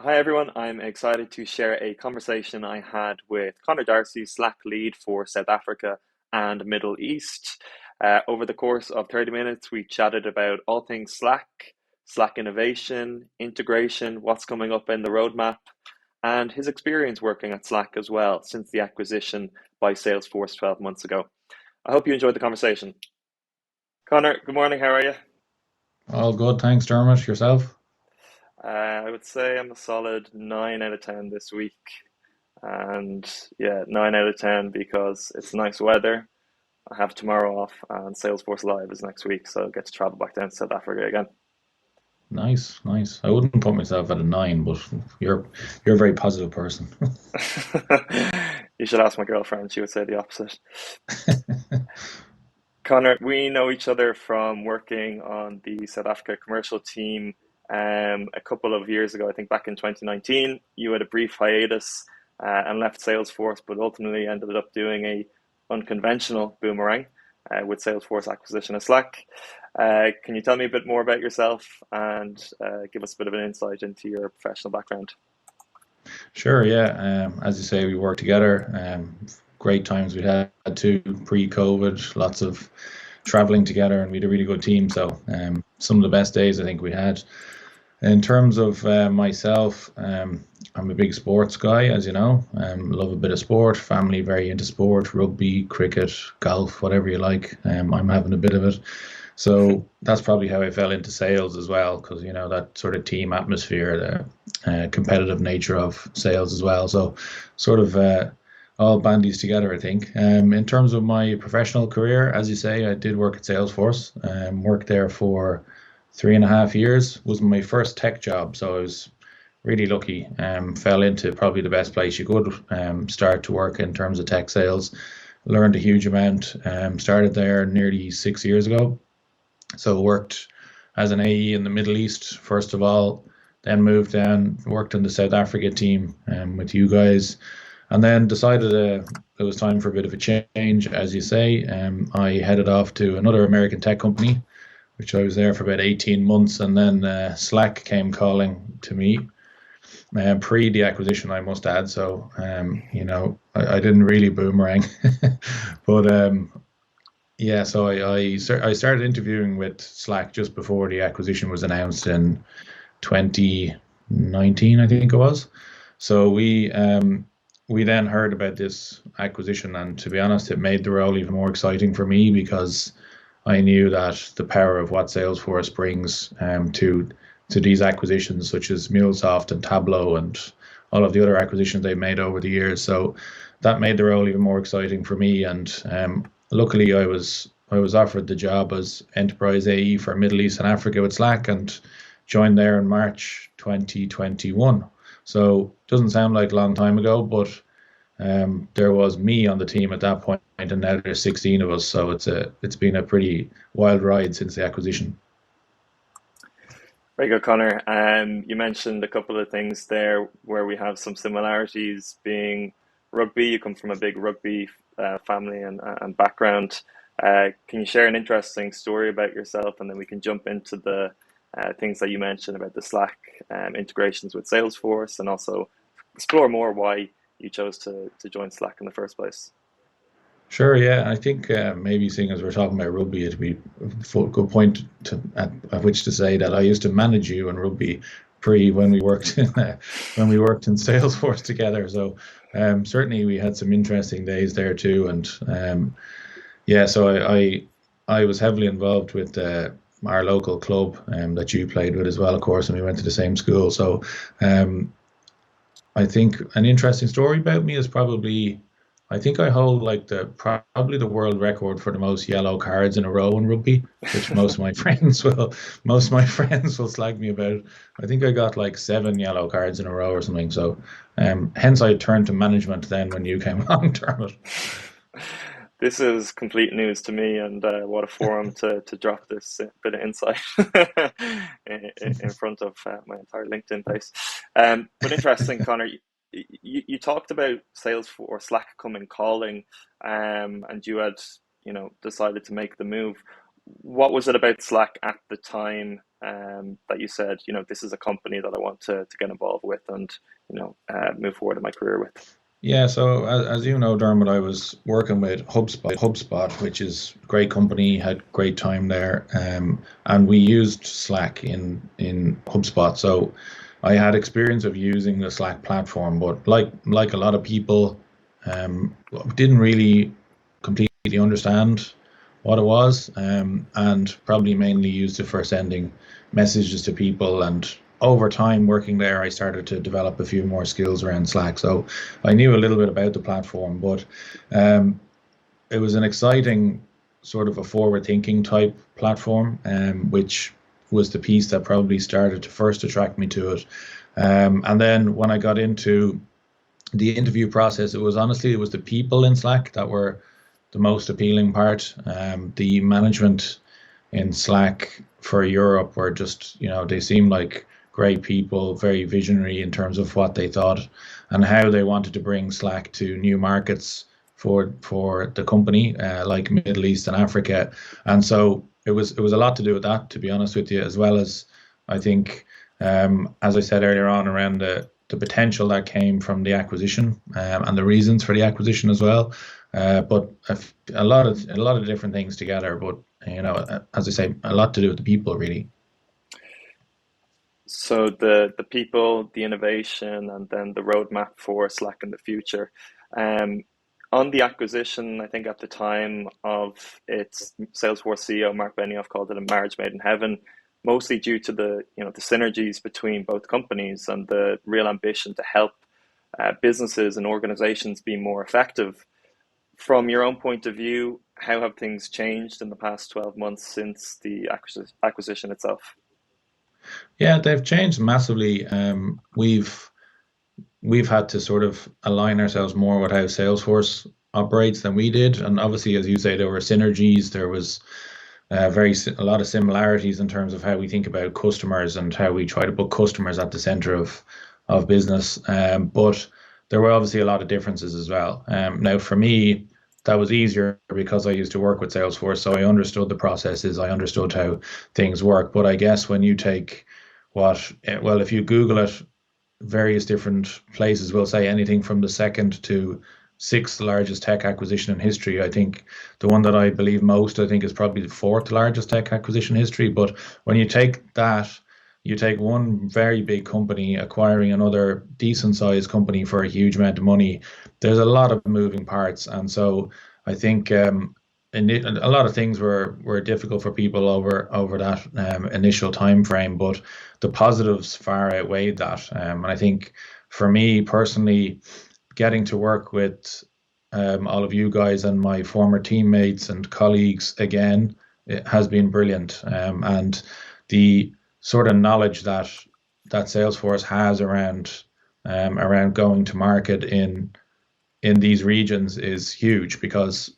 Hi everyone, I'm excited to share a conversation I had with Connor Darcy, Slack lead for South Africa and Middle East. Over the course of 30 minutes, we chatted about all things Slack, Slack innovation, integration, what's coming up in the roadmap, and his experience working at Slack as well since the acquisition by Salesforce 12 months ago. I hope you enjoyed the conversation. Connor, good morning, how are you? All good, thanks, Dermot. Yourself? I would say I'm a solid 9 out of 10 this week. And yeah, 9 out of 10 because it's nice weather. I have tomorrow off, and Salesforce Live is next week, so I get to travel back down to South Africa again. Nice, nice. I wouldn't put myself at a nine, but you're a very positive person. You should ask my girlfriend, she would say the opposite. Connor, we know each other from working on the South Africa commercial team a couple of years ago, I think back in 2019. You had a brief hiatus and left Salesforce, but ultimately ended up doing a unconventional boomerang with Salesforce acquisition of Slack. Can you tell me a bit more about yourself and give us a bit of an insight into your professional background? Sure, yeah. As you say, we worked together. Great times we had too pre-COVID. Lots of traveling together, and we had a really good team. So some of the best days I think we had. In terms of myself, I'm a big sports guy, as you know. Love a bit of sport. Family very into sport, rugby, cricket, golf, whatever you like. I'm having a bit of it. So that's probably how I fell into sales as well, because you know that sort of team atmosphere, the competitive nature of sales as well. So sort of all bandies together, I think. In terms of my professional career, as you say, I did work at Salesforce. Worked there for 3.5 years. Was my first tech job, so I was really lucky. Fell into probably the best place you could start to work in terms of tech sales. Learned a huge amount. Started there nearly 6 years ago. So worked as an AE in the Middle East first of all, then moved down, worked in the South Africa team with you guys, and then decided it was time for a bit of a change, as you say. I headed off to another American tech company, which I was there for about 18 months, and then Slack came calling to me, pre the acquisition, I must add. So, I didn't really boomerang, but yeah, so I started interviewing with Slack just before the acquisition was announced in 2019, I think it was. So we then heard about this acquisition, and to be honest, it made the role even more exciting for me because I knew that the power of what Salesforce brings to these acquisitions, such as MuleSoft and Tableau and all of the other acquisitions they've made over the years. So that made the role even more exciting for me. And luckily, I was offered the job as enterprise AE for Middle East and Africa with Slack, and joined there in March 2021. So it doesn't sound like a long time ago, but there was me on the team at that point, and now there's 16 of us. So it's been a pretty wild ride since the acquisition. Very good, Connor. You mentioned a couple of things there where we have some similarities being rugby. You come from a big rugby family and background. Can you share an interesting story about yourself, and then we can jump into the things that you mentioned about the Slack integrations with Salesforce, and also explore more why you chose to join Slack in the first place. Sure, yeah. I think maybe seeing as we're talking about rugby, it'd be a good point at which to say that I used to manage you in rugby pre when we worked when we worked in Salesforce together. So certainly we had some interesting days there too. And yeah, so I was heavily involved with our local club that you played with as well, of course, and we went to the same school. So um, I think an interesting story about me is probably I think I hold like the probably the world record for the most yellow cards in a row in rugby, which most of my friends will slag me about. I think I got like 7 yellow cards in a row or something. So hence I turned to management then when you came along, Dermot. This is complete news to me, and what a forum to drop this bit of insight in front of my entire LinkedIn base. But interesting, Connor, you talked about Salesforce or Slack coming calling, and you had decided to make the move. what was it about Slack at the time that you said, this is a company that I want to get involved with and, move forward in my career with? Yeah, so as you know, Dermot, I was working with HubSpot, which is a great company, had great time there, and we used Slack in HubSpot. So I had experience of using the Slack platform, but like a lot of people, um, didn't really completely understand what it was, and probably mainly used it for sending messages to people. And over time working there, I started to develop a few more skills around Slack. So I knew a little bit about the platform, but um, it was an exciting sort of a forward-thinking type platform, which was the piece that probably started to first attract me to it. And then when I got into the interview process, it was the people in Slack that were the most appealing part. The management in Slack for Europe were just, they seemed like great people, very visionary in terms of what they thought and how they wanted to bring Slack to new markets for the company, like Middle East and Africa. And so it was a lot to do with that, to be honest with you, as well as I think, as I said earlier on, around the potential that came from the acquisition, and the reasons for the acquisition as well. But a lot of different things together. But as I say, a lot to do with the people, really. So the people, the innovation, and then the roadmap for Slack in the future. Um, on the acquisition, I think at the time of its Salesforce CEO Mark Benioff called it a marriage made in heaven, mostly due to the synergies between both companies and the real ambition to help businesses and organizations be more effective. From your own point of view, how have things changed in the past 12 months since the acquisition itself? Yeah, they've changed massively. We've had to sort of align ourselves more with how Salesforce operates than we did, and obviously, as you say, there were synergies. There was a lot of similarities in terms of how we think about customers and how we try to put customers at the center of business. But there were obviously a lot of differences as well. Now, for me, that was easier because I used to work with Salesforce, so I understood the processes, I understood how things work. But I guess when you take well, if you Google it, various different places will say anything from the second to sixth largest tech acquisition in history. I think the one that I believe most, I think, is probably the fourth largest tech acquisition in history. But when you take that, you take one very big company acquiring another decent sized company for a huge amount of money. There's a lot of moving parts, and so I think, a lot of things were difficult for people over that initial time frame, but the positives far outweighed that. And I think for me personally, getting to work with all of you guys and my former teammates and colleagues again, it has been brilliant. And the sort of knowledge that Salesforce has around going to market in these regions is huge, because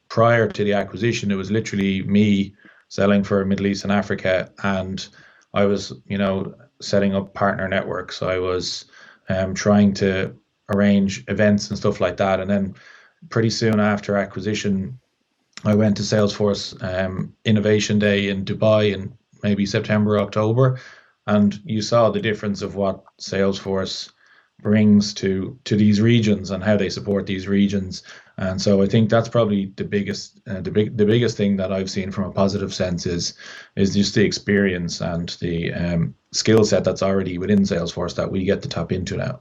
prior to the acquisition, it was literally me selling for Middle East and Africa, and I was, setting up partner networks. I was trying to arrange events and stuff like that. And then pretty soon after acquisition, I went to Salesforce Innovation Day in Dubai in maybe September, October, and you saw the difference of what Salesforce brings to these regions and how they support these regions. And so I think that's probably the biggest thing that I've seen from a positive sense is just the experience and the skill set that's already within Salesforce that we get to tap into now.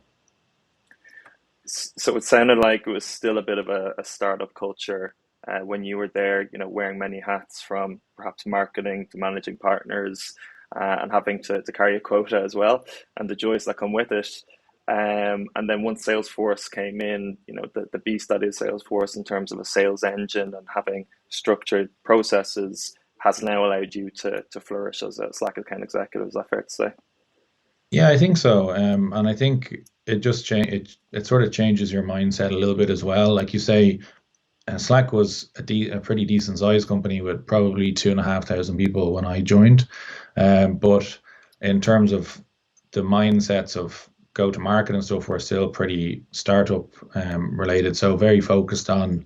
So it sounded like it was still a bit of a startup culture when you were there, wearing many hats from perhaps marketing to managing partners and having to carry a quota as well, and the joys that come with it. And then once Salesforce came in, the beast that is Salesforce in terms of a sales engine and having structured processes has now allowed you to flourish as a Slack account executive. Is that fair to say? Yeah, I think so. And I think it sort of changes your mindset a little bit as well. Like you say, Slack was a pretty decent sized company with probably 2,500 people when I joined. But in terms of the mindsets of go to market and stuff, we're still pretty startup related. So very focused on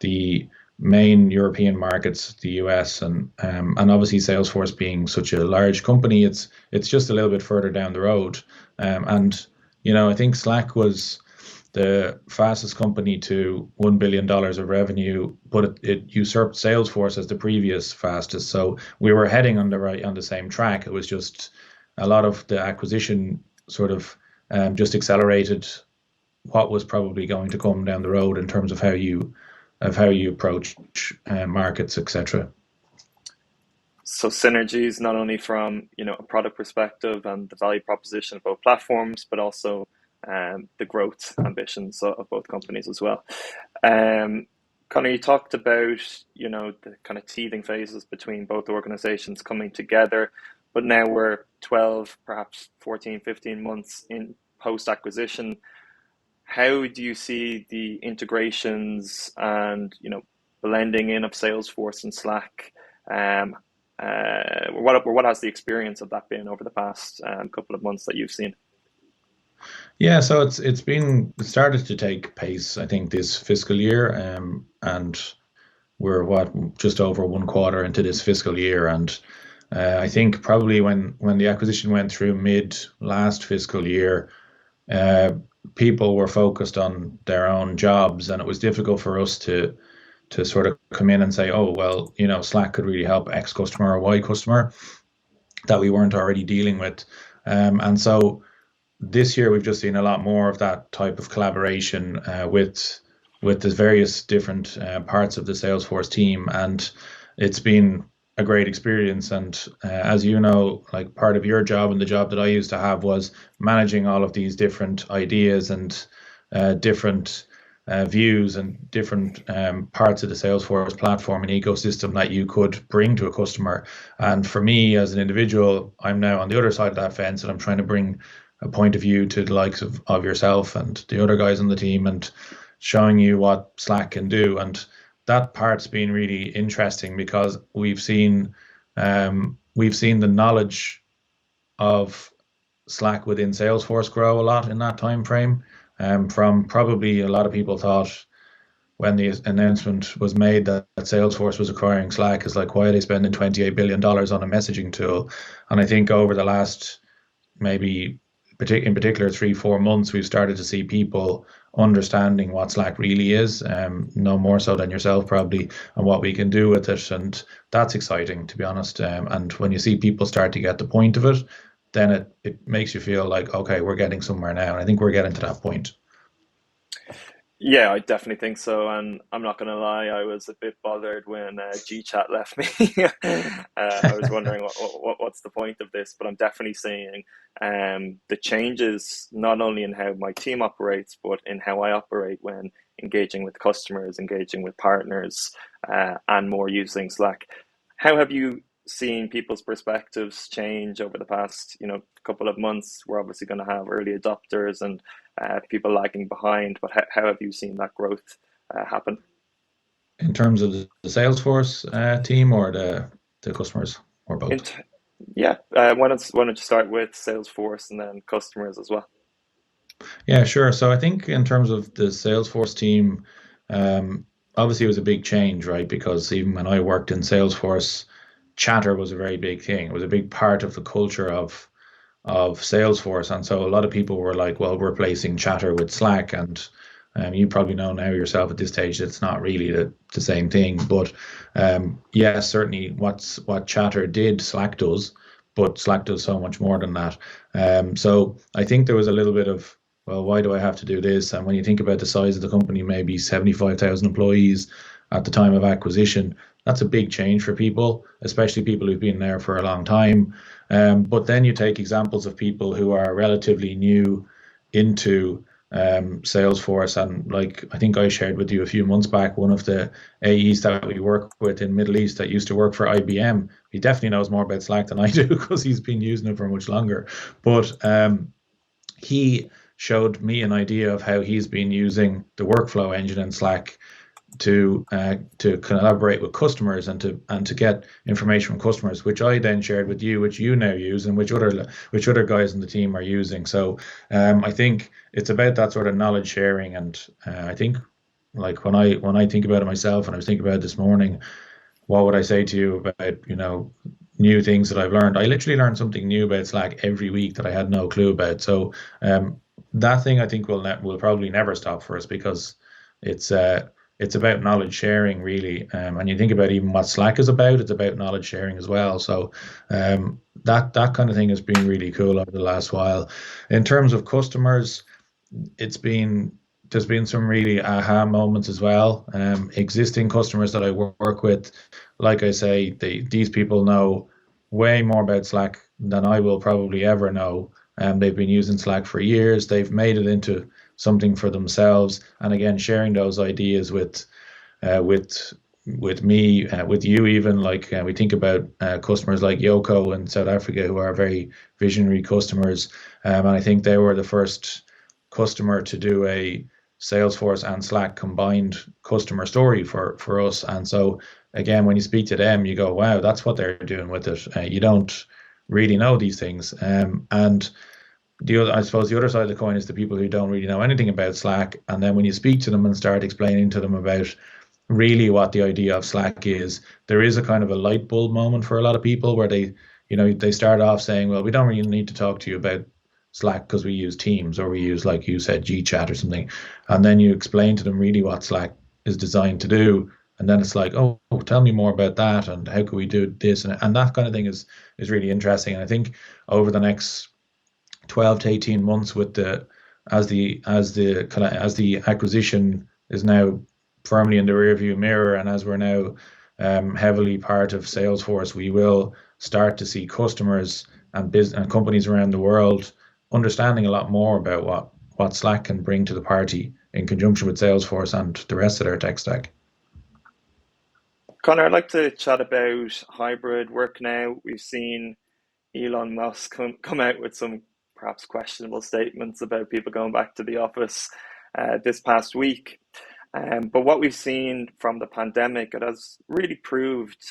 the main European markets, the US and obviously Salesforce being such a large company, it's just a little bit further down the road. And I think Slack was the fastest company to $1 billion of revenue, but it usurped Salesforce as the previous fastest. So we were heading on the same track. It was just a lot of the acquisition sort of just accelerated what was probably going to come down the road in terms of how you approach markets, etc. So synergies, not only from a product perspective and the value proposition of both platforms, but also the growth ambitions of both companies as well. Connor, you talked about the kind of teething phases between both organizations coming together, but now we're 12, perhaps 14, 15 months in post acquisition. How do you see the integrations and blending in of Salesforce and Slack? What has the experience of that been over the past couple of months that you've seen? Yeah, so it started to take pace, I think, this fiscal year, and we're just over one quarter into this fiscal year, and I think probably when the acquisition went through mid last fiscal year, uh, people were focused on their own jobs, and it was difficult for us to sort of come in and say, oh well, Slack could really help X customer or Y customer that we weren't already dealing with, and so this year we've just seen a lot more of that type of collaboration with the various different parts of the Salesforce team, and it's been a great experience. And as you know, like part of your job and the job that I used to have was managing all of these different ideas and different views and different parts of the Salesforce platform and ecosystem that you could bring to a customer. And for me as an individual, I'm now on the other side of that fence, and I'm trying to bring a point of view to the likes of yourself and the other guys on the team and showing you what Slack can do. And that part's been really interesting because we've seen the knowledge of Slack within Salesforce grow a lot in that time frame. From probably a lot of people thought when the announcement was made that Salesforce was acquiring Slack is like, why are they spending $28 billion on a messaging tool? And I think over the last maybe in particular 3-4 months, we've started to see people understanding what Slack really is, no more so than yourself probably, and what we can do with it. And that's exciting, to be honest. And when you see people start to get the point of it, then it makes you feel like, okay, we're getting somewhere now. And I think we're getting to that point. Yeah, I definitely think so, and I'm not going to lie, I was a bit bothered when GChat left me. I was wondering what's the point of this, but I'm definitely seeing the changes not only in how my team operates, but in how I operate when engaging with customers, engaging with partners, and more using Slack. How have you seen people's perspectives change over the past, couple of months? We're obviously going to have early adopters and people lagging behind, but how have you seen that growth happen? In terms of the Salesforce team or the customers or In both? t- yeah, why don't you start with Salesforce and then customers as well? Yeah, sure. So I think in terms of the Salesforce team, obviously it was a big change, right? Because even when I worked in Salesforce, chatter was a very big thing. It was a big part of the culture of Salesforce, and so a lot of people were like, "Well, we're replacing chatter with Slack," and you probably know now yourself at this stage it's not really the same thing. But yes, certainly what chatter did, Slack does, but Slack does so much more than that. So I think there was a little bit of, well, why do I have to do this? And when you think about the size of the company, maybe 75,000 employees at the time of acquisition, that's a big change for people, especially people who've been there for a long time. But then you take examples of people who are relatively new into Salesforce, and like I think I shared with you a few months back, one of the AEs that we work with in Middle East that used to work for IBM, he definitely knows more about Slack than I do because he's been using it for much longer. But he showed me an idea of how he's been using the workflow engine in Slack to collaborate with customers and to get information from customers, which I then shared with you, which you now use, and which other guys in the team are using. So I think it's about that sort of knowledge sharing, and I think like when I think about it myself, and I was thinking about it this morning, what would I say to you about, new things that I've learned? I literally learn something new about Slack every week that I had no clue about. So that thing I think will probably never stop for us, because it's it's about knowledge sharing really. And you think about even what Slack is about, it's about knowledge sharing as well. So that kind of thing has been really cool over the last while. In terms of customers, it's been there's been some really aha moments as well. Existing customers that I work with, like I say, these people know way more about Slack than I will probably ever know. They've been using Slack for years. They've made it into something for themselves, and again, sharing those ideas uh, with with me, with you, even like we think about customers like Yoko in South Africa, who are very visionary customers, and I think they were the first customer to do a Salesforce and Slack combined customer story for us. And so again, when you speak to them, you go, wow, that's what they're doing with it. You don't really know these things. And I suppose the other side of the coin is the people who don't really know anything about Slack. And then when you speak to them and start explaining to them about really what the idea of Slack is, there is a kind of a light bulb moment for a lot of people where they start off saying, well, we don't really need to talk to you about Slack because we use Teams, or we use, like you said, GChat or something. And then you explain to them really what Slack is designed to do. And then it's like, oh, tell me more about that, and how can we do this? And that kind of thing is really interesting. And I think over the next 12 to 18 months, with the as the acquisition is now firmly in the rearview mirror, and as we're now heavily part of Salesforce, we will start to see customers and business and companies around the world understanding a lot more about what Slack can bring to the party in conjunction with Salesforce and the rest of their tech stack. Connor, I'd like to chat about hybrid work now. We've seen Elon Musk come out with some perhaps questionable statements about people going back to the office this past week. But what we've seen from the pandemic, it has really proved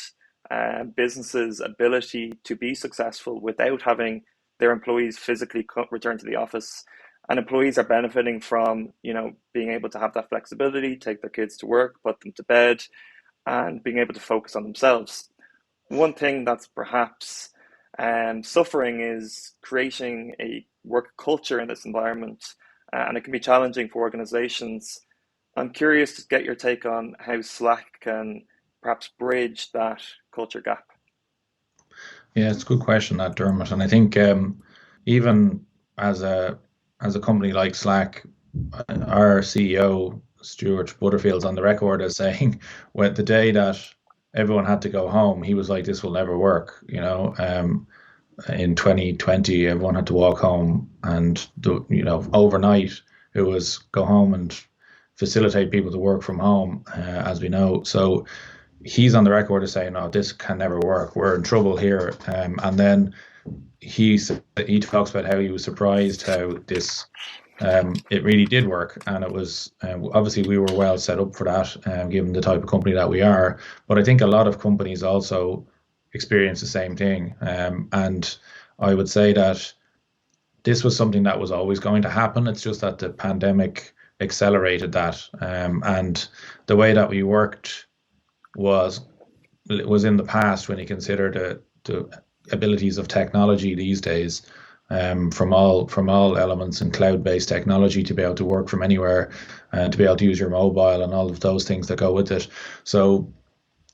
businesses' ability to be successful without having their employees physically return to the office. And employees are benefiting from, being able to have that flexibility, take their kids to work, put them to bed, and being able to focus on themselves. One thing that's perhaps suffering is creating a work culture in this environment, and it can be challenging for organizations. I'm curious to get your take on how Slack can perhaps bridge that culture gap. Yeah, it's a good question, that, Dermot. And I think even as a company like Slack, our CEO Stuart Butterfield's on the record as saying, when the day that everyone had to go home, he was like, "This will never work." In 2020, everyone had to walk home, and overnight it was go home and facilitate people to work from home, as we know. So he's on the record as saying, "No, this can never work. We're in trouble here." And then he talks about how he was surprised how this it really did work, and it was obviously we were well set up for that, given the type of company that we are. But I think a lot of companies also experience the same thing, and I would say that this was something that was always going to happen. It's just that the pandemic accelerated that, and the way that we worked was was in the past, when you consider the abilities of technology these days, from all elements in cloud-based technology, to be able to work from anywhere, and to be able to use your mobile and all of those things that go with it. So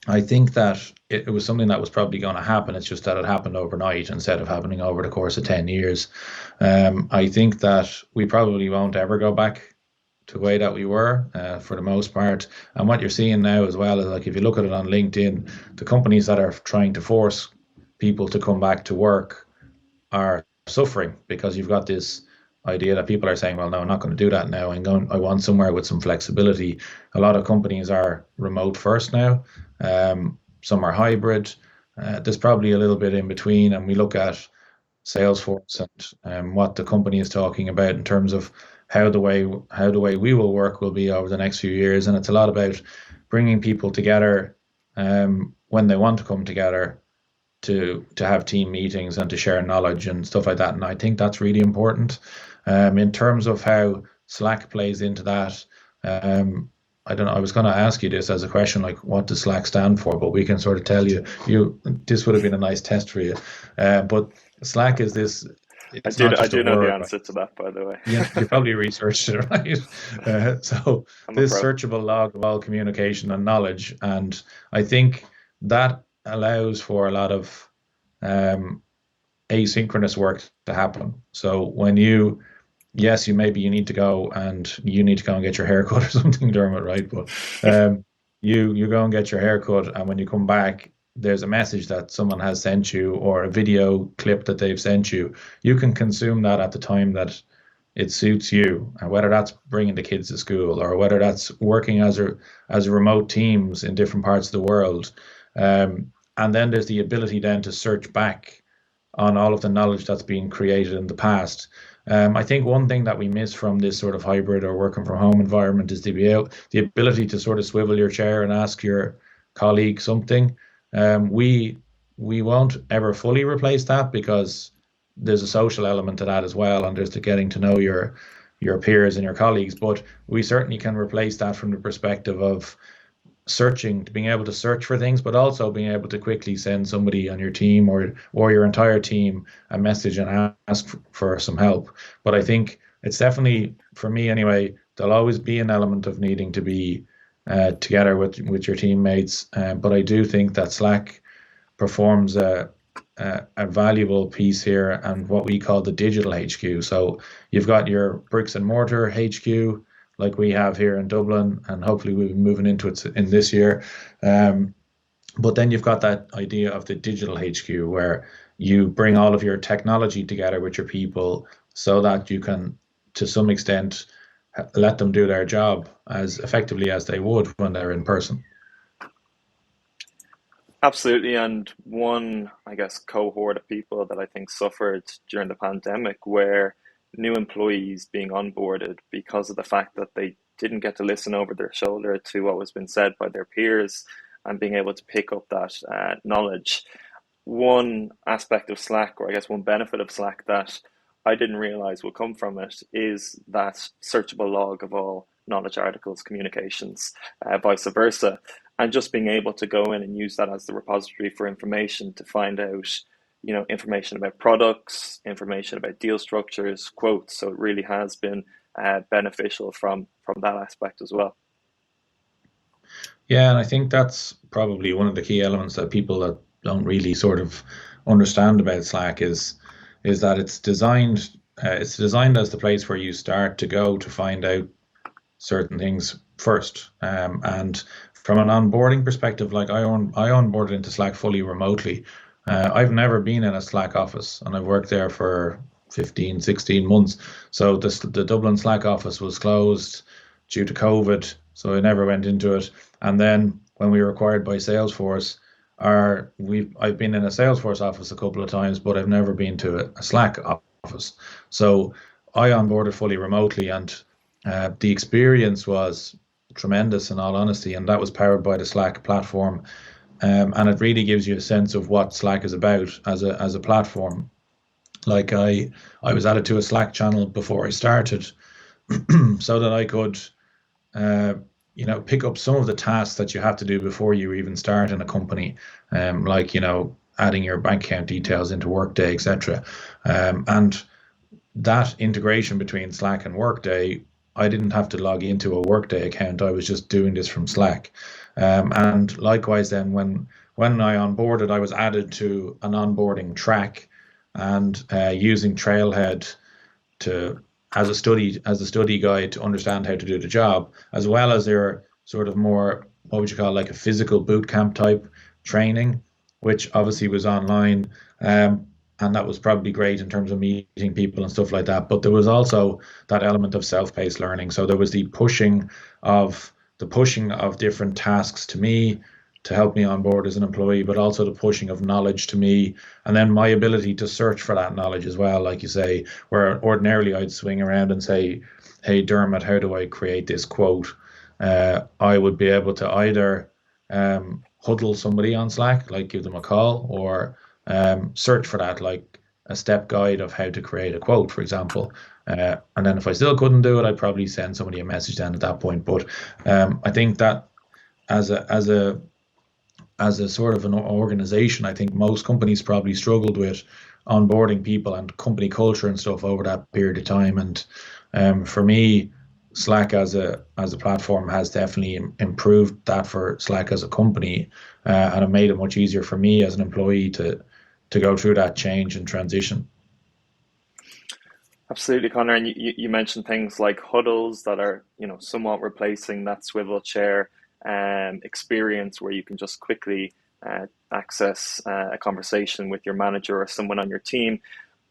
I think that it was something that was probably going to happen. It's just that it happened overnight instead of happening over the course of 10 years. I think that we probably won't ever go back to the way that we were, for the most part. And what you're seeing now as well is, like, if you look at it on LinkedIn, the companies that are trying to force people to come back to work are suffering, because you've got this idea that people are saying, well, no, I'm not going to do that now. I want somewhere with some flexibility. A lot of companies are remote first now. Some are hybrid. There's probably a little bit in between. And we look at Salesforce and what the company is talking about in terms of how the way we will work will be over the next few years. And it's a lot about bringing people together when they want to come together, to have team meetings and to share knowledge and stuff like that. And I think that's really important. In terms of how Slack plays into that, I don't know. I was going to ask you this as a question, like what does Slack stand for? But we can sort of tell you. This would have been a nice test for you. But Slack is this. It's not I just a do know the word, right? answer to that, by the You way. probably researched it, right? So I'm a this pro. searchable log of all communication and knowledge, and I think that allows for a lot of um, asynchronous work to happen. So when you yes, you need to go and you need to go and get your hair cut or something, Dermot, right? But you go and get your hair cut, and when you come back, there's a message that someone has sent you or a video clip that they've sent you. You can consume that at the time that it suits you, and whether that's bringing the kids to school or whether that's working as remote teams in different parts of the world. And then there's the ability then to search back on all of the knowledge that's been created in the past. I think one thing that we miss from this sort of hybrid or working from home environment is the ability to sort of swivel your chair and ask your colleague something. We won't ever fully replace that because there's a social element to that as well, and there's the getting to know your peers and your colleagues. But we certainly can replace that from the perspective of searching, to being able to search for things, but also being able to quickly send somebody on your team or your entire team a message and ask for some help. But I think it's definitely, for me anyway, there'll always be an element of needing to be together with your teammates. But I do think that Slack performs a valuable piece here and what we call the digital HQ. So you've got your bricks and mortar HQ like we have here in Dublin, and hopefully we'll be moving into it in this year. Um, but then you've got that idea of the digital HQ where you bring all of your technology together with your people so that you can, to some extent, let them do their job as effectively as they would when they're in person. Absolutely. And one, I guess, cohort of people that I think suffered during the pandemic were new employees being onboarded because of the fact that they didn't get to listen over their shoulder to what was being said by their peers and being able to pick up that knowledge. One aspect of Slack, or I guess one benefit of Slack that I didn't realize would come from it, is that searchable log of all knowledge articles, communications, vice versa, and just being able to go in and use that as the repository for information to find out, information about products, information about deal structures, quotes. So it really has been beneficial from that aspect as well. Yeah, and I think that's probably one of the key elements that people that don't really sort of understand about Slack is that it's designed as the place where you start to go to find out certain things first. And from an onboarding perspective, like I onboarded into Slack fully remotely. I've never been in a Slack office, and I've worked there for 15, 16 months. So the Dublin Slack office was closed due to COVID, so I never went into it. And then when we were acquired by Salesforce, I've been in a Salesforce office a couple of times, but I've never been to a Slack office. So I onboarded fully remotely, and the experience was tremendous in all honesty, and that was powered by the Slack platform. And it really gives you a sense of what Slack is about as a platform. Like I was added to a Slack channel before I started, so that I could uh, pick up some of the tasks that you have to do before you even start in a company, like adding your bank account details into Workday, etc. And that integration between Slack and Workday, I didn't have to log into a Workday account. I was just doing this from Slack. And likewise, then when I onboarded, I was added to an onboarding track and using Trailhead to as a study guide to understand how to do the job, as well as their sort of more what would you call like a physical boot camp type training, which obviously was online. And that was probably great in terms of meeting people and stuff like that. But there was also that element of self-paced learning. So there was the pushing of different tasks to me to help me on board as an employee, but also the pushing of knowledge to me, and then my ability to search for that knowledge as well. Like you say, where ordinarily I'd swing around and say, "Hey Dermot, how do I create this quote?" I would be able to either huddle somebody on Slack, like give them a call, or search for that, like a step guide of how to create a quote, for example. And then if I still couldn't do it, I'd probably send somebody a message then at that point. But I think that as a sort of an organization, I think most companies probably struggled with onboarding people and company culture and stuff over that period of time. And for me, Slack as a platform has definitely improved that for Slack as a company, and it made it much easier for me as an employee to go through that change and transition. Absolutely, Connor. And you mentioned things like huddles that are, somewhat replacing that swivel chair experience where you can just quickly access a conversation with your manager or someone on your team.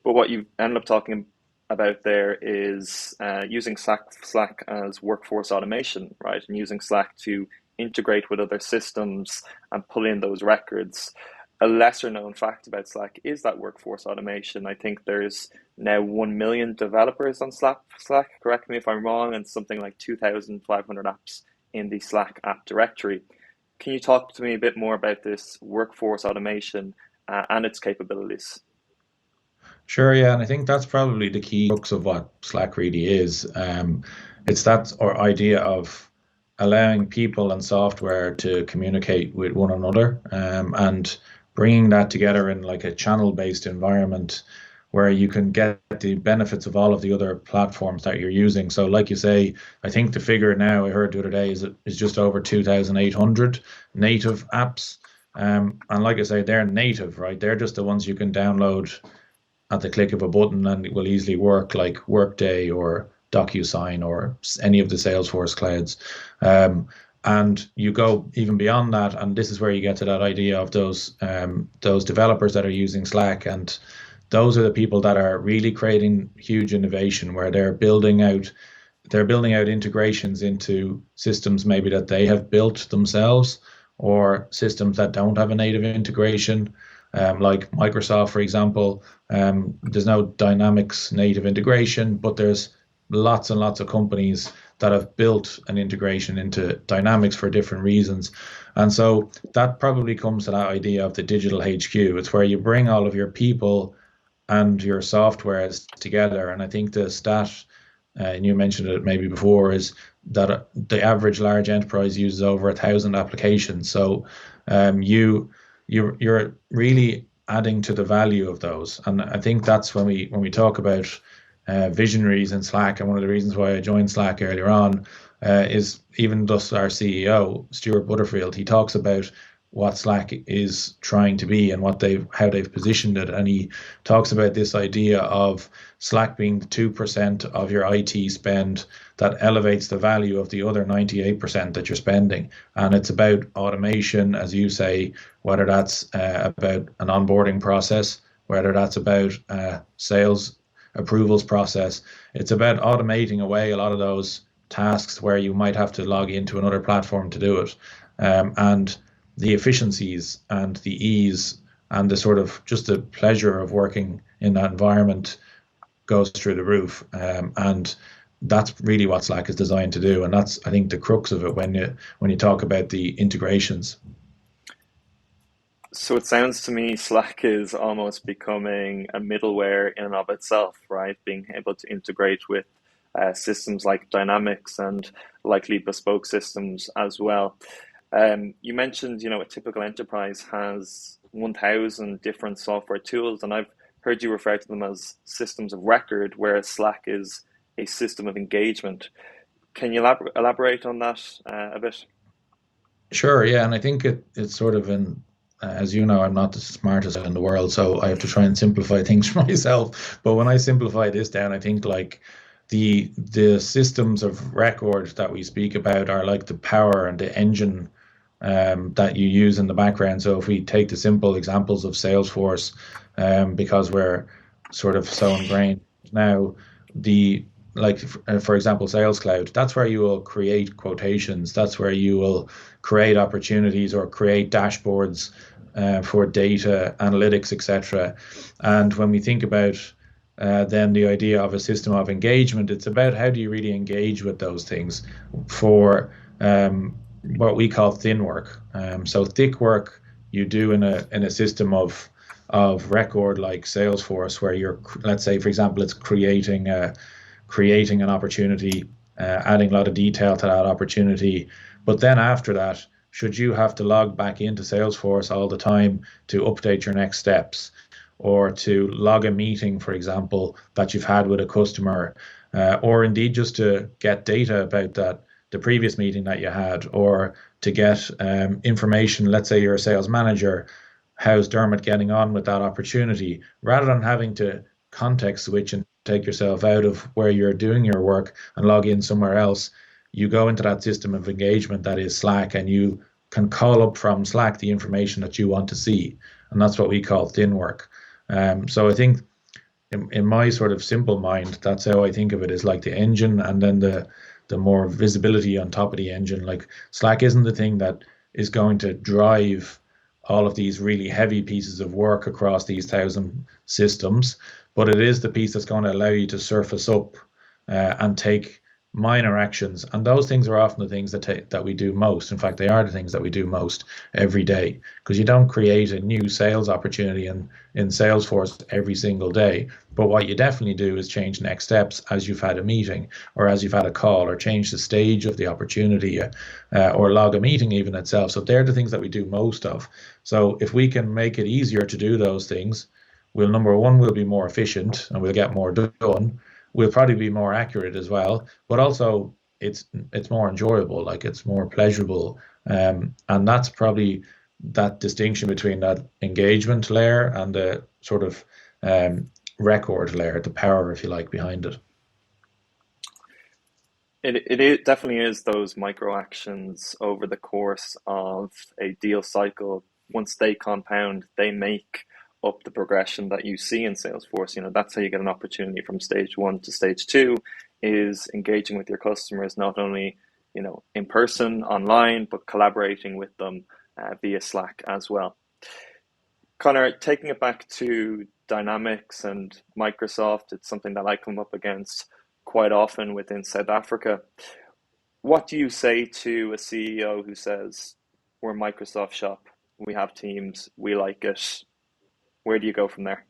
But what you ended up talking about there is using Slack as workforce automation, right? And using Slack to integrate with other systems and pull in those records. A lesser known fact about Slack is that workforce automation. I think there's now 1 million developers on Slack, correct me if I'm wrong, and something like 2,500 apps in the Slack app directory. Can you talk to me a bit more about this workforce automation and its capabilities? Sure, yeah, and I think that's probably the key crux of what Slack really is. It's that or idea of allowing people and software to communicate with one another, and bringing that together in like a channel-based environment where you can get the benefits of all of the other platforms that you're using. So, like you say, I think the figure now I heard the other day is just over 2,800 native apps. And like I say, they're native, right? They're just the ones you can download at the click of a button and it will easily work, like Workday or DocuSign or any of the Salesforce clouds. And you go even beyond that, and this is where you get to that idea of those developers that are using Slack, and those are the people that are really creating huge innovation, where they're building out integrations into systems maybe that they have built themselves, or systems that don't have a native integration, like Microsoft, for example. There's no Dynamics native integration, but there's lots and lots of companies that have built an integration into Dynamics for different reasons. And so that probably comes to that idea of the digital HQ. It's where you bring all of your people and your softwares together. And I think the stat, and you mentioned it maybe before, is that the average large enterprise uses over 1,000 applications. So you're really adding to the value of those. And I think that's when we talk about visionaries in Slack, and one of the reasons why I joined Slack earlier on is even thus our CEO Stuart Butterfield. He talks about what Slack is trying to be and how they've positioned it, and he talks about this idea of Slack being the 2% of your IT spend that elevates the value of the other 98% that you're spending. And it's about automation, as you say, whether that's about an onboarding process, whether that's about sales approvals process. It's about automating away a lot of those tasks where you might have to log into another platform to do it. And the efficiencies and the ease and the sort of just the pleasure of working in that environment goes through the roof. And that's really what Slack is designed to do. And that's, I think, the crux of it when you talk about the integrations. So it sounds to me Slack is almost becoming a middleware in and of itself, right? Being able to integrate with systems like Dynamics and likely bespoke systems as well. You mentioned, a typical enterprise has 1,000 different software tools, and I've heard you refer to them as systems of record, whereas Slack is a system of engagement. Can you elaborate on that a bit? Sure, yeah, and I think it's sort of as you know, I'm not the smartest in the world, so I have to try and simplify things for myself. But when I simplify this down, I think like the systems of record that we speak about are like the power and the engine that you use in the background. So if we take the simple examples of Salesforce, because we're sort of so ingrained now, the like for example, Sales Cloud, that's where you will create quotations. That's where you will create opportunities or create dashboards for data analytics, etc. And when we think about then the idea of a system of engagement, it's about how do you really engage with those things for what we call thin work. So thick work you do in a system of of record like Salesforce, where you're, let's say, for example, it's creating an opportunity, adding a lot of detail to that opportunity. But then after that, should you have to log back into Salesforce all the time to update your next steps, or to log a meeting, for example, that you've had with a customer, or indeed just to get data about the previous meeting that you had, or to get information, let's say you're a sales manager, how's Dermot getting on with that opportunity, rather than having to context switch and take yourself out of where you're doing your work and log in somewhere else. You go into that system of engagement that is Slack, and you can call up from Slack the information that you want to see. And that's what we call thin work. So I think in my sort of simple mind, that's how I think of it, is like the engine, and then the more visibility on top of the engine. Like Slack isn't the thing that is going to drive all of these really heavy pieces of work across these thousand systems, but it is the piece that's going to allow you to surface up and take minor actions. And those things are often the things that we do most. In fact, they are the things that we do most every day, because you don't create a new sales opportunity in Salesforce every single day. But what you definitely do is change next steps as you've had a meeting, or as you've had a call, or change the stage of the opportunity, or log a meeting even itself. So they're the things that we do most of. So if we can make it easier to do those things, we'll, number one, we'll be more efficient and we'll get more done. We'll probably be more accurate as well, but also it's more enjoyable, like it's more pleasurable, and that's probably that distinction between that engagement layer and the sort of record layer, the power, if you like, behind it. It definitely is those micro actions over the course of a deal cycle. Once they compound, they make up the progression that you see in Salesforce. You know, that's how you get an opportunity from stage one to stage two, is engaging with your customers, not only, you know, in person, online, but collaborating with them via Slack as well. Connor, taking it back to Dynamics and Microsoft, it's something that I come up against quite often within South Africa. What do you say to a CEO who says, we're Microsoft shop, we have Teams, we like it? Where do you go from there?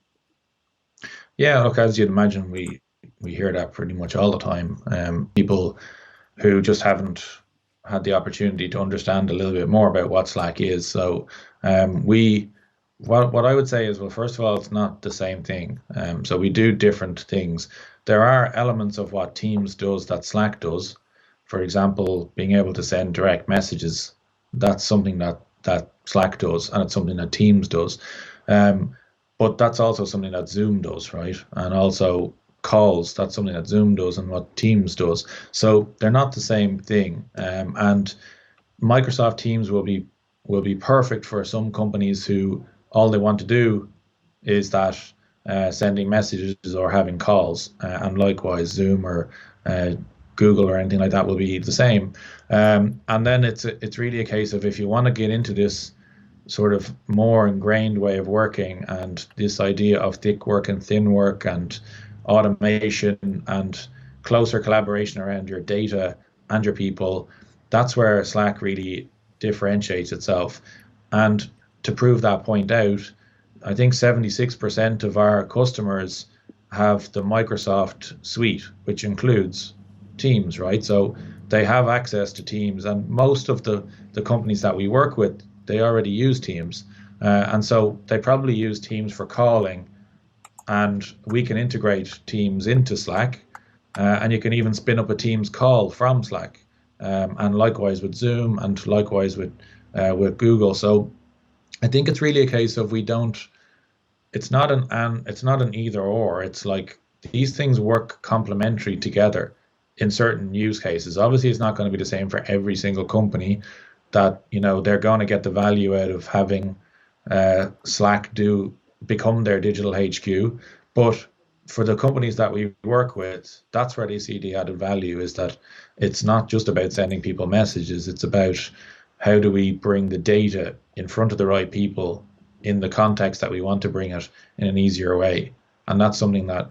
Yeah, look, as you'd imagine, we hear that pretty much all the time. People who just haven't had the opportunity to understand a little bit more about what Slack is. So we what I would say is, well, first of all, it's not the same thing. So we do different things. There are elements of what Teams does that Slack does. For example, being able to send direct messages. That's something that Slack does, and it's something that Teams does. Um, but that's also something that Zoom does, right? And also calls, that's something that Zoom does and what Teams does. So they're not the same thing. And Microsoft Teams will be perfect for some companies who all they want to do is that sending messages or having calls, and likewise Zoom or uh, Google or anything like that will be the same. And then it's really a case of, if you want to get into this sort of more ingrained way of working, and this idea of thick work and thin work and automation and closer collaboration around your data and your people, that's where Slack really differentiates itself. And to prove that point out, I think 76% of our customers have the Microsoft suite, which includes Teams, right? So they have access to Teams, and most of the companies that we work with, they already use Teams. And so they probably use Teams for calling, and we can integrate Teams into Slack, and you can even spin up a Teams call from Slack, and likewise with Zoom, and likewise with Google. So I think it's really a case of we don't. It's not it's not an either or. It's like these things work complementary together in certain use cases. Obviously, it's not going to be the same for every single company. That they're going to get the value out of having Slack do become their digital HQ. But for the companies that we work with, that's where they see the added value, is that it's not just about sending people messages. It's about how do we bring the data in front of the right people in the context that we want to bring it in an easier way. And that's something that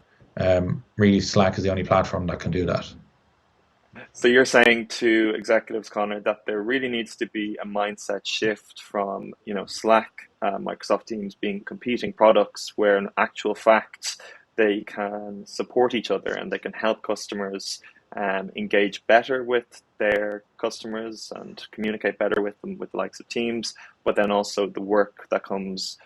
really Slack is the only platform that can do that. So you're saying to executives, Connor, that there really needs to be a mindset shift from, you know, Slack Microsoft Teams being competing products, where in actual fact they can support each other and they can help customers engage better with their customers and communicate better with them with the likes of Teams, but then also the work that comes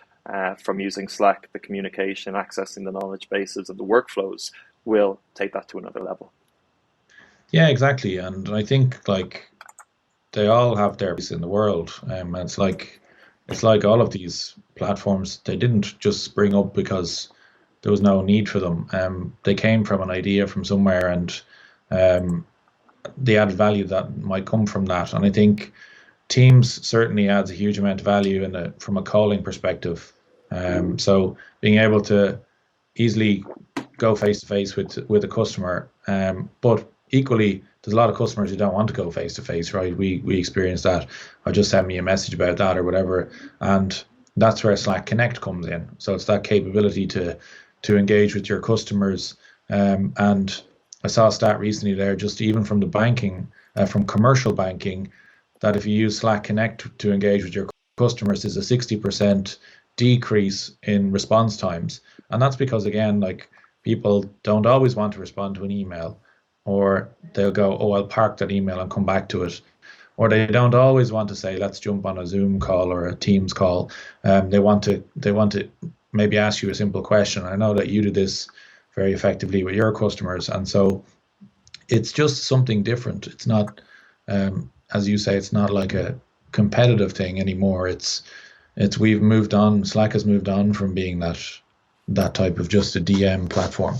from using Slack, the communication, accessing the knowledge bases and the workflows will take that to another level. Yeah, exactly. And I think like they all have their place in the world. And it's like all of these platforms, they didn't just spring up because there was no need for them. They came from an idea from somewhere, and um, the added value that might come from that. And I think Teams certainly adds a huge amount of value from a calling perspective. So being able to easily go face to face with a customer, but equally, there's a lot of customers who don't want to go face to face, right? We experience that. Or just send me a message about that or whatever, and that's where Slack Connect comes in. So it's that capability to engage with your customers. And I saw a stat recently there, just even from the banking, from commercial banking, that if you use Slack Connect to engage with your customers, there's a 60% decrease in response times. And that's because, again, like people don't always want to respond to an email, or they'll go, oh, I'll park that email and come back to it. Or they don't always want to say, let's jump on a Zoom call or a Teams call. They want to maybe ask you a simple question. I know that you do this very effectively with your customers, and so it's just something different. It's not, as you say, it's not like a competitive thing anymore. It's we've moved on. Slack has moved on from being that type of just a DM platform.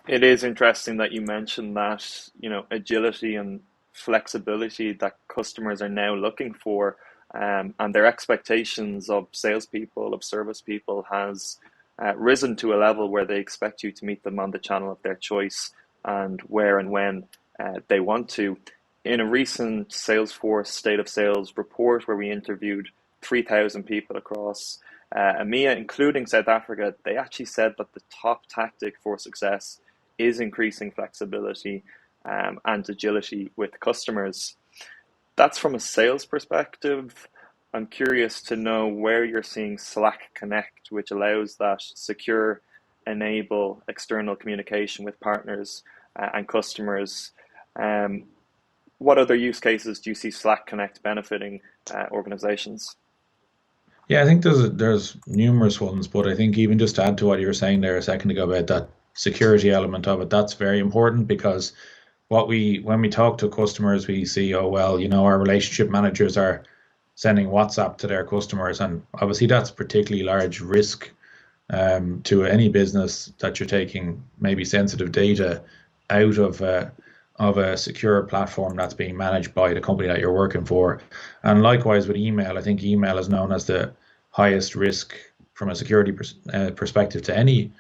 It is interesting that you mentioned that, agility and flexibility that customers are now looking for, and their expectations of salespeople, of service people, has risen to a level where they expect you to meet them on the channel of their choice and where and when they want to. In a recent Salesforce State of Sales report where we interviewed 3,000 people across EMEA, including South Africa, they actually said that the top tactic for success is increasing flexibility and agility with customers. That's from a sales perspective. I'm curious to know where you're seeing Slack Connect, which allows that secure, enable external communication with partners and customers. What other use cases do you see Slack Connect benefiting organizations? Yeah, I think there's numerous ones, but I think even just to add to what you were saying there a second ago about that security element of it, that's very important because when we talk to customers, we see, oh well, our relationship managers are sending WhatsApp to their customers, and obviously that's particularly large risk to any business that you're taking maybe sensitive data out of a secure platform that's being managed by the company that you're working for. And likewise with email, I think email is known as the highest risk from a security perspective to any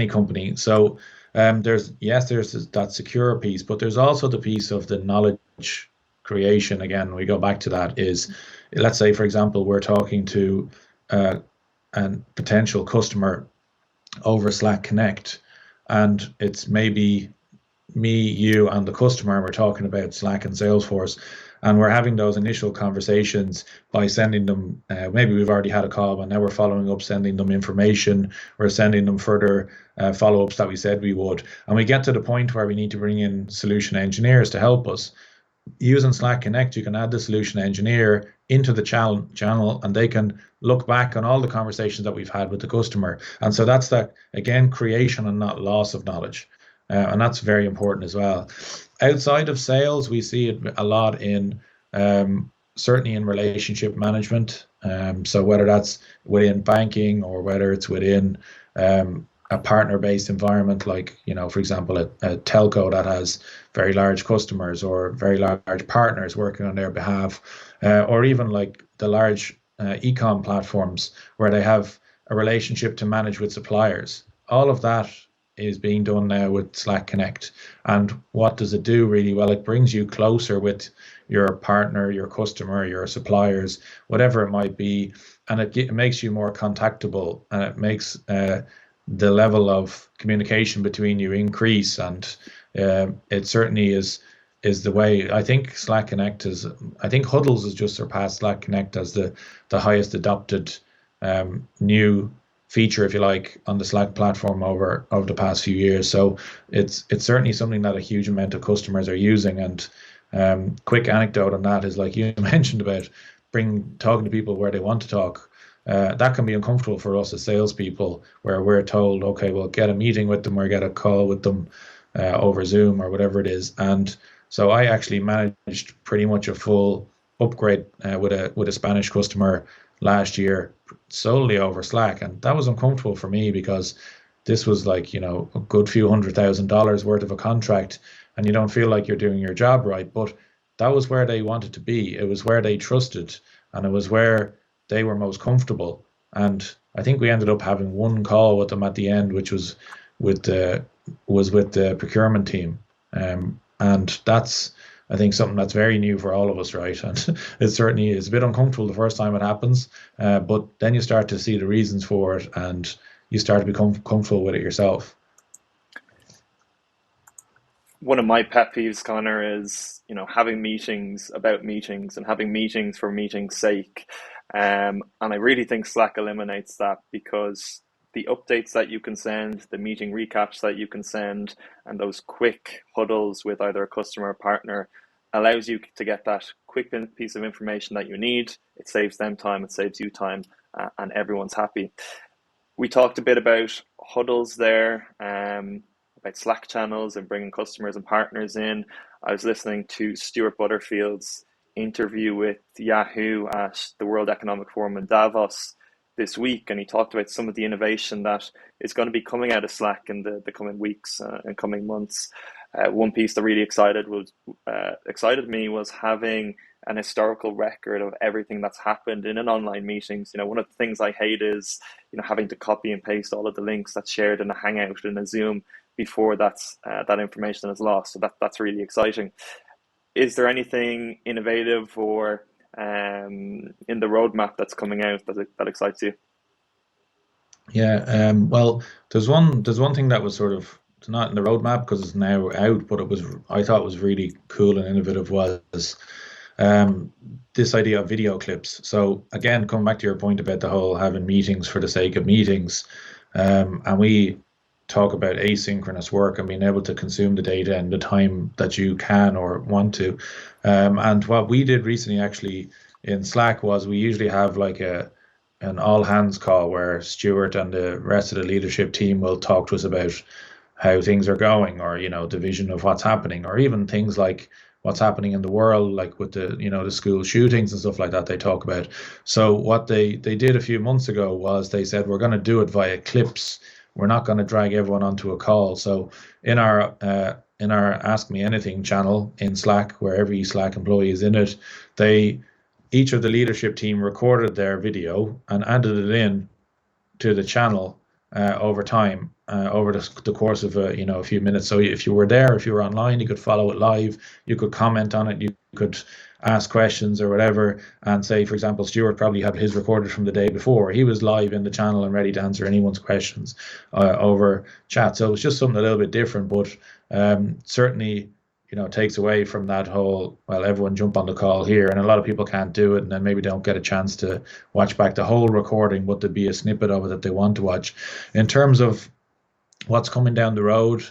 company. So there's that secure piece, but there's also the piece of the knowledge creation. Again, we go back to that is, let's say, for example, we're talking to a potential customer over Slack Connect, and it's maybe me, you, and the customer, and we're talking about Slack and Salesforce, and we're having those initial conversations by sending them, maybe we've already had a call, but now we're following up, sending them information, we're sending them further follow-ups that we said we would, and we get to the point where we need to bring in solution engineers to help us. Using Slack Connect, you can add the solution engineer into the channel, and they can look back on all the conversations that we've had with the customer. And so that's that, again, creation and not loss of knowledge. And that's very important as well. Outside of sales, we see it a lot in certainly in relationship management. So whether that's within banking or whether it's within a partner-based environment, like, for example, a telco that has very large customers or very large partners working on their behalf, or even like the large e-com platforms where they have a relationship to manage with suppliers. All of that is being done now with Slack Connect. And what does it do really? Well, it brings you closer with your partner, your customer, your suppliers, whatever it might be, and it makes you more contactable, and it makes the level of communication between you increase. And it certainly is is the way. I think Slack Connect is. I think Huddles has just surpassed Slack Connect as the highest adopted new feature, if you like, on the Slack platform over the past few years. So it's certainly something that a huge amount of customers are using. And quick anecdote on that is, like you mentioned about bring talking to people where they want to talk. That can be uncomfortable for us as salespeople, where we're told, okay, we'll get a meeting with them or get a call with them over Zoom or whatever it is. And so I actually managed pretty much a full upgrade with a Spanish customer last year solely over Slack, and that was uncomfortable for me because this was like, a good few $100,000 worth of a contract, and you don't feel like you're doing your job right. But that was where they wanted to be. It was where they trusted, and it was where they were most comfortable. And I think we ended up having one call with them at the end, which with the with the procurement team. And that's, I think, something that's very new for all of us, right? And it certainly is a bit uncomfortable the first time it happens, but then you start to see the reasons for it, and you start to become comfortable with it yourself. One of my pet peeves, Connor, is having meetings about meetings and having meetings for meetings' sake. And I really think Slack eliminates that, because the updates that you can send, the meeting recaps that you can send, and those quick huddles with either a customer or partner allows you to get that quick piece of information that you need. It saves them time, it saves you time, and everyone's happy. We talked a bit about huddles there, about Slack channels and bringing customers and partners in. I was listening to Stuart Butterfield's interview with Yahoo at the World Economic Forum in Davos this week, and he talked about some of the innovation that is going to be coming out of Slack in the coming weeks and coming months. One piece that really excited me was having an historical record of everything that's happened in an online meetings. One of the things I hate is having to copy and paste all of the links that's shared in a Hangout in a Zoom before that information is lost. So that's really exciting. Is there anything innovative or in the roadmap that's coming out that excites you? Yeah, well, there's one thing that was sort of, it's not in the roadmap because it's now out, but I thought was really cool and innovative was um, this idea of video clips. So again, coming back to your point about the whole having meetings for the sake of meetings, and we talk about asynchronous work and being able to consume the data in the time that you can or want to. And what we did recently actually in Slack was we usually have like an all hands call where Stuart and the rest of the leadership team will talk to us about how things are going, or the vision of what's happening, or even things like what's happening in the world, like with the school shootings and stuff like that they talk about. So what they did a few months ago was they said, we're going to do it via clips. We're not going to drag everyone onto a call. So in our Ask Me Anything channel in Slack, where every Slack employee is in it, they each of the leadership team recorded their video and added it in to the channel over time, over the course of a few minutes. So if you were there, if you were online, you could follow it live. You could comment on it. You could ask questions or whatever. And say, for example, Stuart probably had his recorded from the day before. He was live in the channel and ready to answer anyone's questions over chat. So it was just something a little bit different, but certainly takes away from that whole, well, everyone jump on the call here, and a lot of people can't do it, and then maybe don't get a chance to watch back the whole recording, but there'd be a snippet of it that they want to watch. In terms of what's coming down the road,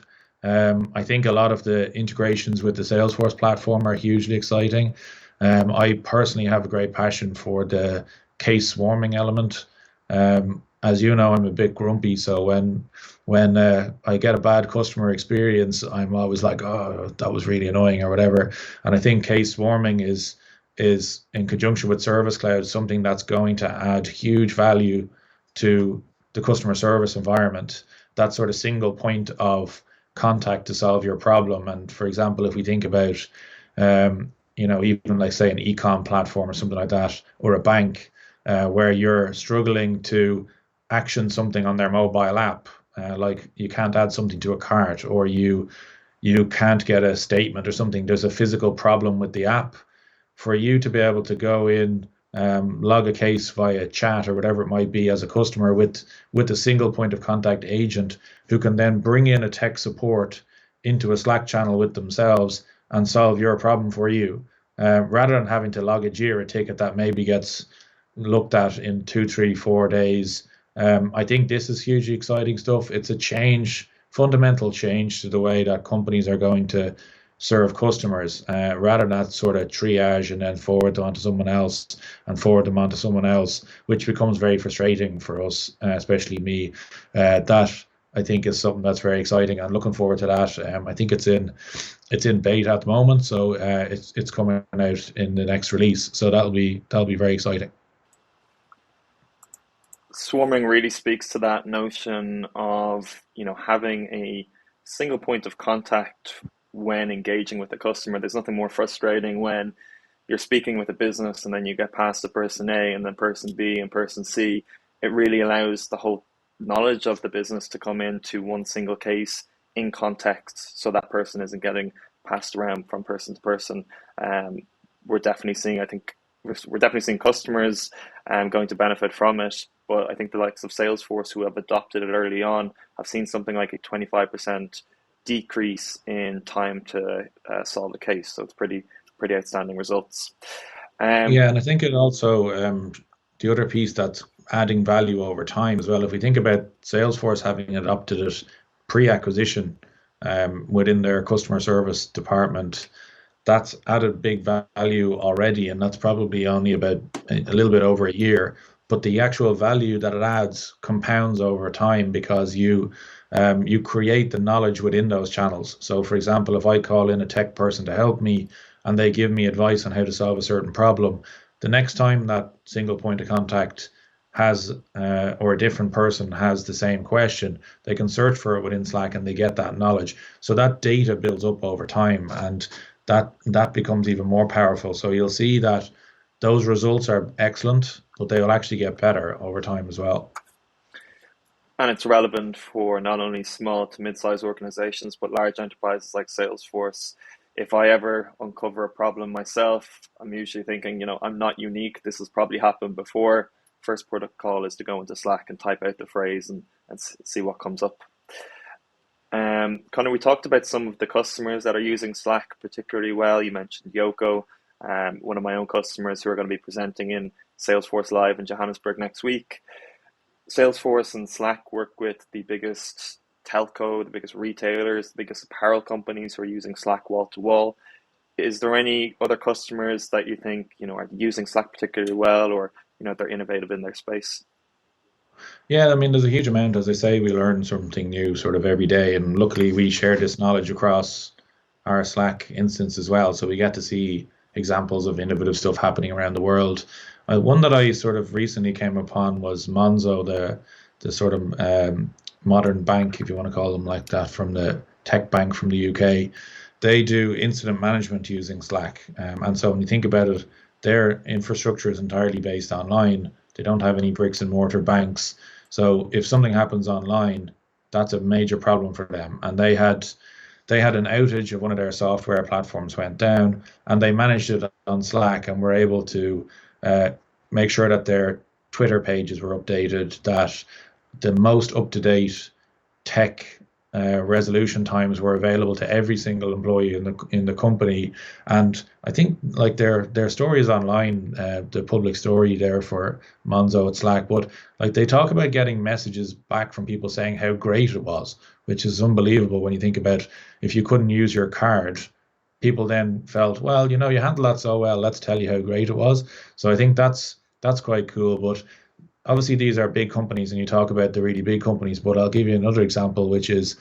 I think a lot of the integrations with the Salesforce platform are hugely exciting. I personally have a great passion for the case swarming element. As you know, I'm a bit grumpy, so when I get a bad customer experience, I'm always like, oh, that was really annoying or whatever. And I think case swarming is in conjunction with Service Cloud something that's going to add huge value to the customer service environment. That sort of single point of contact to solve your problem. And for example, if we think about even like say an e-com platform or something like that, or a bank where you're struggling to action something on their mobile app, like you can't add something to a cart, or you can't get a statement or something. There's a physical problem with the app. For you to be able to go in, log a case via chat or whatever it might be as a customer with a single point of contact agent who can then bring in a tech support into a Slack channel with themselves, and solve your problem for you, rather than having to log a Jira ticket that maybe gets looked at in 2, 3, 4 days. I think this is hugely exciting stuff. It's a change, fundamental change to the way that companies are going to serve customers, rather than that sort of triage and then forward them onto someone else and forward them onto someone else, which becomes very frustrating for us, especially me. That I think is something that's very exciting and looking forward to that. I think it's in beta at the moment, so it's coming out in the next release. So that'll be very exciting. Swarming really speaks to that notion of, having a single point of contact when engaging with the customer. There's nothing more frustrating when you're speaking with a business and then you get past the person A and then person B and person C. It really allows the whole knowledge of the business to come into one single case in context, so that person isn't getting passed around from person to person. Um, we're definitely seeing, I think, we're definitely seeing customers going to benefit from it. But I think the likes of Salesforce, who have adopted it early on, have seen something like a 25% decrease in time to solve a case. So it's pretty outstanding results. Um, Yeah, and I think it also, the other piece that's adding value over time as well. If we think about Salesforce having adopted it pre-acquisition, within their customer service department, that's added big value already, and that's probably only about a little bit over a year. But the actual value that it adds compounds over time because you create the knowledge within those channels. So, for example, if I call in a tech person to help me and they give me advice on how to solve a certain problem, the next time that single point of contact has, or a different person has the same question, they can search for it within Slack and they get that knowledge. So that data builds up over time, and that becomes even more powerful. So you'll see that those results are excellent, but they will actually get better over time as well. and it's relevant for not only small to mid-sized organizations, but large enterprises like Salesforce. If I ever uncover a problem myself, I'm usually thinking, I'm not unique. This has probably happened before. First protocol is to go into Slack and type out the phrase and see what comes up. Connor, we talked about some of the customers that are using Slack particularly well. You mentioned Yoko, one of my own customers who are going to be presenting in Salesforce Live in Johannesburg next week. Salesforce and Slack work with the biggest telco, the biggest retailers, the biggest apparel companies who are using Slack wall to wall. Is there any other customers that you think, are using Slack particularly well, or, they're innovative in their space? Yeah, I mean, there's a huge amount. As I say, we learn something new sort of every day, and luckily we share this knowledge across our Slack instance as well. So we get to see examples of innovative stuff happening around the world. One that I sort of recently came upon was Monzo, the sort of, modern bank, if you want to call them like that, from the tech bank from the UK. They do incident management using Slack, and so when you think about it, their infrastructure is entirely based online. They don't have any bricks and mortar banks. So if something happens online, that's a major problem for them. And they had an outage of one of their software platforms went down, and they managed it on Slack and were able to, uh, make sure that their Twitter pages were updated, that the most up-to-date tech, resolution times were available to every single employee in the company. And I think like their story is online, the public story there for Monzo at Slack. But like they talk about getting messages back from people saying how great it was, which is unbelievable when you think about if you couldn't use your card. People then felt, well, you handled that so well. Let's tell you how great it was. So I think that's quite cool. But obviously these are big companies and you talk about the really big companies, but I'll give you another example, which is,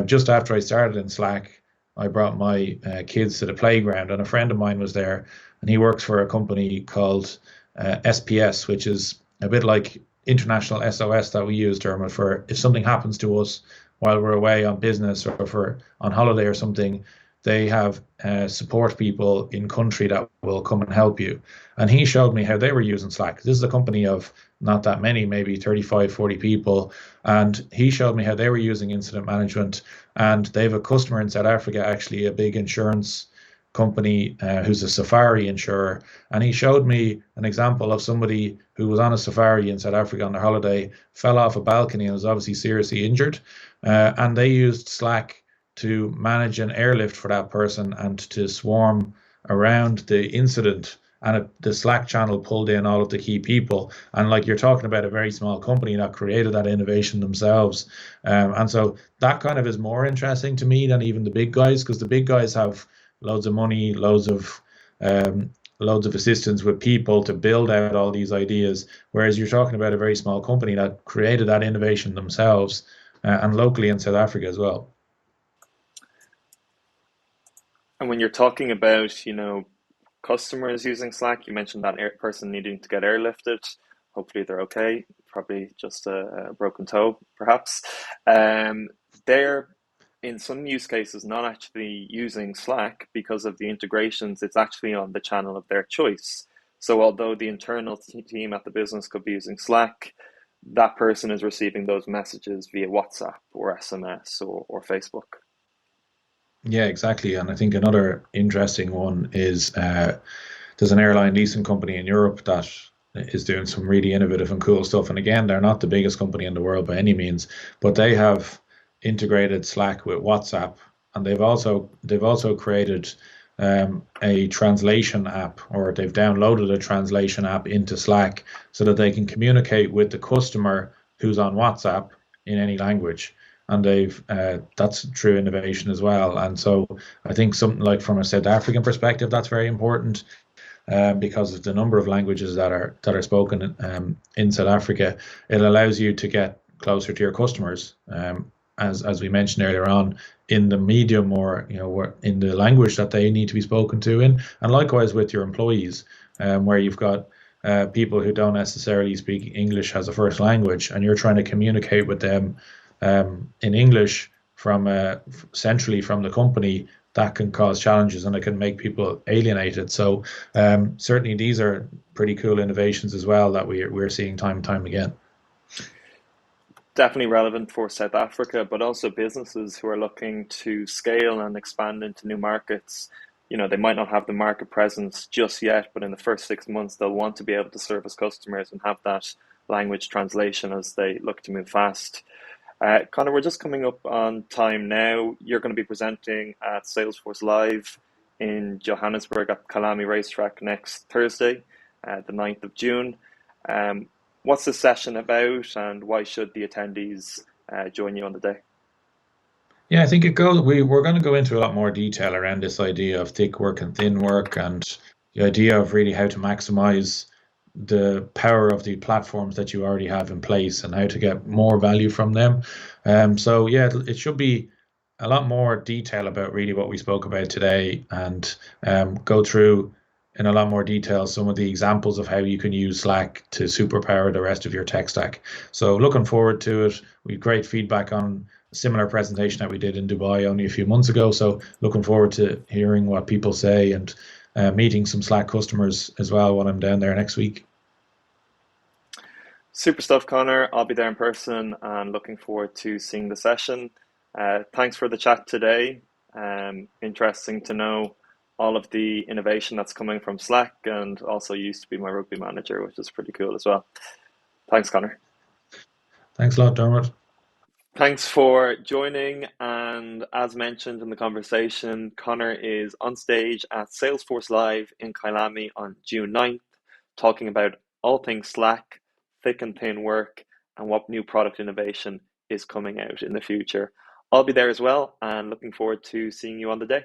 just after I started in Slack, I brought my, kids to the playground, and a friend of mine was there, and he works for a company called, SPS, which is a bit like international SOS that we use, Dermot, for if something happens to us while we're away on business or for on holiday or something. They have, support people in country that will come and help you. And he showed me how they were using Slack. This is a company of not that many, maybe 35, 40 people. And he showed me how they were using incident management. And they have a customer in South Africa, actually, a big insurance company, who's a safari insurer. And he showed me an example of somebody who was on a safari in South Africa on their holiday, fell off a balcony and was obviously seriously injured. And they used Slack to manage an airlift for that person and to swarm around the incident. And the Slack channel pulled in all of the key people. And like you're talking about a very small company that created that innovation themselves. And so that kind of is more interesting to me than even the big guys, because the big guys have loads of money, um, loads of assistance with people to build out all these ideas. Whereas you're talking about a very small company that created that innovation themselves, and locally in South Africa as well. And when you're talking about, customers using Slack, you mentioned that person needing to get airlifted. Hopefully they're okay. Probably just a broken toe, perhaps. They're in some use cases not actually using Slack because of the integrations. It's actually on the channel of their choice. So although the internal team at the business could be using Slack, that person is receiving those messages via WhatsApp or SMS or Facebook. Yeah, exactly. And I think another interesting one is there's an airline leasing company in Europe that is doing some really innovative and cool stuff. And again, they're not the biggest company in the world by any means, but they have integrated Slack with WhatsApp, and they've also created a translation app, or they've downloaded a translation app into Slack so that they can communicate with the customer who's on WhatsApp in any language. And they've that's true innovation as well. And so I think something like from a South African perspective, that's very important, because of the number of languages that are spoken in South Africa. It allows you to get closer to your customers, as we mentioned earlier on, in the medium, or in the language that they need to be spoken to in, and likewise with your employees, where you've got people who don't necessarily speak English as a first language, and you're trying to communicate with them in English from centrally from the company. That can cause challenges, and it can make people alienated. So certainly these are pretty cool innovations as well that we're seeing time and time again. Definitely relevant for South Africa, but also businesses who are looking to scale and expand into new markets. They might not have the market presence just yet, but in the first 6 months, they'll want to be able to service customers and have that language translation as they look to move fast. Connor, we're just coming up on time now. You're going to be presenting at Salesforce Live in Johannesburg at Kalami Racetrack next Thursday, the 9th of June. What's the session about, and why should the attendees join you on the day? Yeah, I think it goes. We're going to go into a lot more detail around this idea of thick work and thin work, and the idea of really how to maximize the power of the platforms that you already have in place and how to get more value from them. So yeah, it should be a lot more detail about really what we spoke about today, and go through in a lot more detail some of the examples of how you can use Slack to superpower the rest of your tech stack. So looking forward to it. We had great feedback on a similar presentation that we did in Dubai only a few months ago. So looking forward to hearing what people say, and meeting some Slack customers as well when I'm down there next week. Super stuff, Connor. I'll be there in person and looking forward to seeing the session. Thanks for the chat today. Interesting to know all of the innovation that's coming from Slack, and also used to be my rugby manager, which is pretty cool as well. Thanks, Connor. Thanks a lot, Dermot. Thanks for joining. And as mentioned in the conversation, Connor is on stage at Salesforce Live in Kailami on June 9th, talking about all things Slack, thick and thin work, and what new product innovation is coming out in the future. I'll be there as well, and looking forward to seeing you on the day.